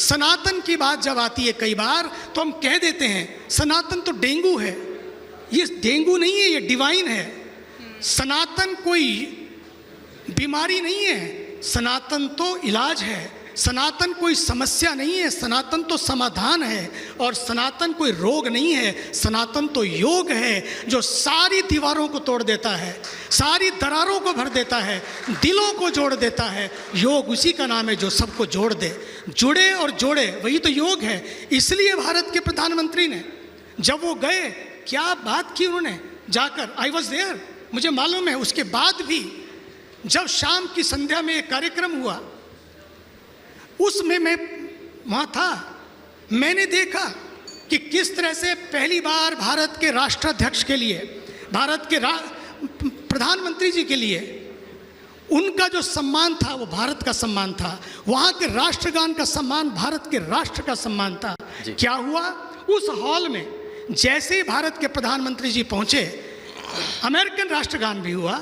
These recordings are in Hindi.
सनातन की बात जब आती है कई बार तो हम कह देते हैं सनातन तो डेंगू है। ये डेंगू नहीं है, ये डिवाइन है। सनातन कोई बीमारी नहीं है, सनातन तो इलाज है। सनातन कोई समस्या नहीं है, सनातन तो समाधान है। और सनातन कोई रोग नहीं है, सनातन तो योग है जो सारी दीवारों को तोड़ देता है, सारी दरारों को भर देता है, दिलों को जोड़ देता है। योग उसी का नाम है जो सबको जोड़ दे। जुड़े और जोड़े, वही तो योग है। इसलिए भारत के प्रधानमंत्री ने जब वो गए, क्या बात की उन्होंने जाकर, आई वॉज देयर, मुझे मालूम है। उसके बाद भी जब शाम की संध्या में एक कार्यक्रम हुआ, उसमें मैं वहाँ था, मैंने देखा कि किस तरह से पहली बार भारत के राष्ट्राध्यक्ष के लिए, भारत के प्रधानमंत्री जी के लिए उनका जो सम्मान था वो भारत का सम्मान था। वहाँ के राष्ट्रगान का सम्मान भारत के राष्ट्र का सम्मान था। क्या हुआ उस हॉल में, जैसे ही भारत के प्रधानमंत्री जी पहुँचे, अमेरिकन राष्ट्रगान भी हुआ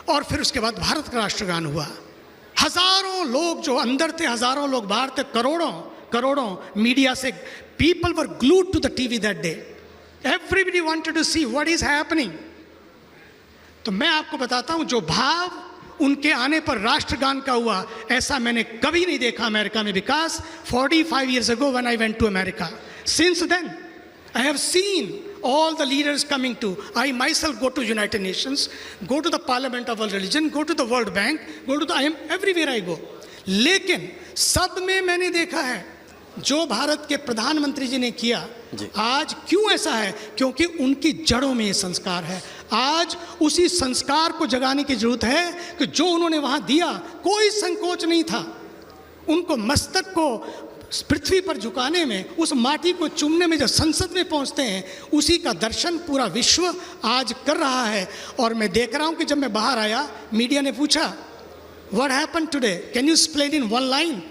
और फिर उसके बाद भारत का राष्ट्रगान हुआ। हजारों लोग जो अंदर थे, हजारों लोग बाहर थे, करोड़ों करोड़ों मीडिया से, people were glued to the TV that day. Everybody wanted to see what is happening. तो मैं आपको बताता हूं, जो भाव उनके आने पर राष्ट्रगान का हुआ, ऐसा मैंने कभी नहीं देखा अमेरिका में। Because 45 years ago when I went to America, since then I have seen all the leaders coming to, I myself go to United Nations, go to the Parliament of World Religion, go to the World Bank, go to the, I am everywhere I go. लेकिन सब में मैंने देखा है जो भारत के प्रधानमंत्री जी ने किया। आज क्यों ऐसा है? क्योंकि उनकी जड़ों में ये संस्कार है। आज उसी संस्कार को जगाने की जरूरत है कि जो उन्होंने वहाँ दिया, कोई संकोच नहीं था। उनको मस्तक को पृथ्वी पर झुकाने में, उस माटी को चूमने में, जब संसद में पहुंचते हैं, उसी का दर्शन पूरा विश्व आज कर रहा है। और मैं देख रहा हूं कि जब मैं बाहर आया, मीडिया ने पूछा what happened today, can you explain in one line,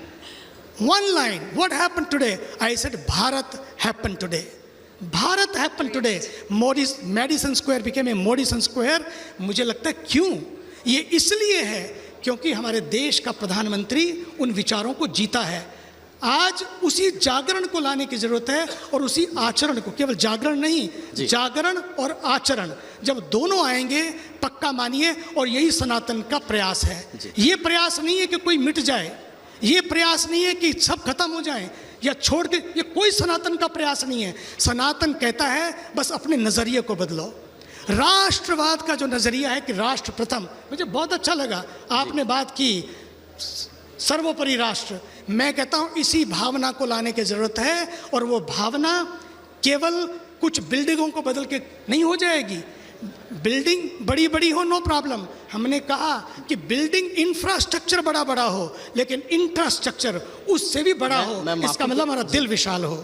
what happened today? I said Bharat happened today, Bharat happened today. Madison Square became a Modison Square. मुझे लगता है क्यों, ये इसलिए है क्योंकि हमारे देश का प्रधानमंत्री उन विचारों को जीता है। आज उसी जागरण को लाने की जरूरत है और उसी आचरण को, केवल जागरण नहीं, जागरण और आचरण जब दोनों आएंगे, पक्का मानिए, और यही सनातन का प्रयास है। ये प्रयास नहीं है कि कोई मिट जाए, ये प्रयास नहीं है कि सब खत्म हो जाए या छोड़ के, ये कोई सनातन का प्रयास नहीं है। सनातन कहता है बस अपने नजरिए को बदलो। राष्ट्रवाद का जो नजरिया है कि राष्ट्र प्रथम, मुझे बहुत अच्छा लगा आपने बात की सर्वोपरि राष्ट्र। मैं कहता हूं इसी भावना को लाने की जरूरत है, और वो भावना केवल कुछ बिल्डिंगों को बदल के नहीं हो जाएगी। बिल्डिंग बड़ी बड़ी हो, नो प्रॉब्लम। हमने कहा कि बिल्डिंग इंफ्रास्ट्रक्चर बड़ा बड़ा हो, लेकिन इंफ्रास्ट्रक्चर उससे भी बड़ा हो। इसका मतलब हमारा दिल विशाल हो।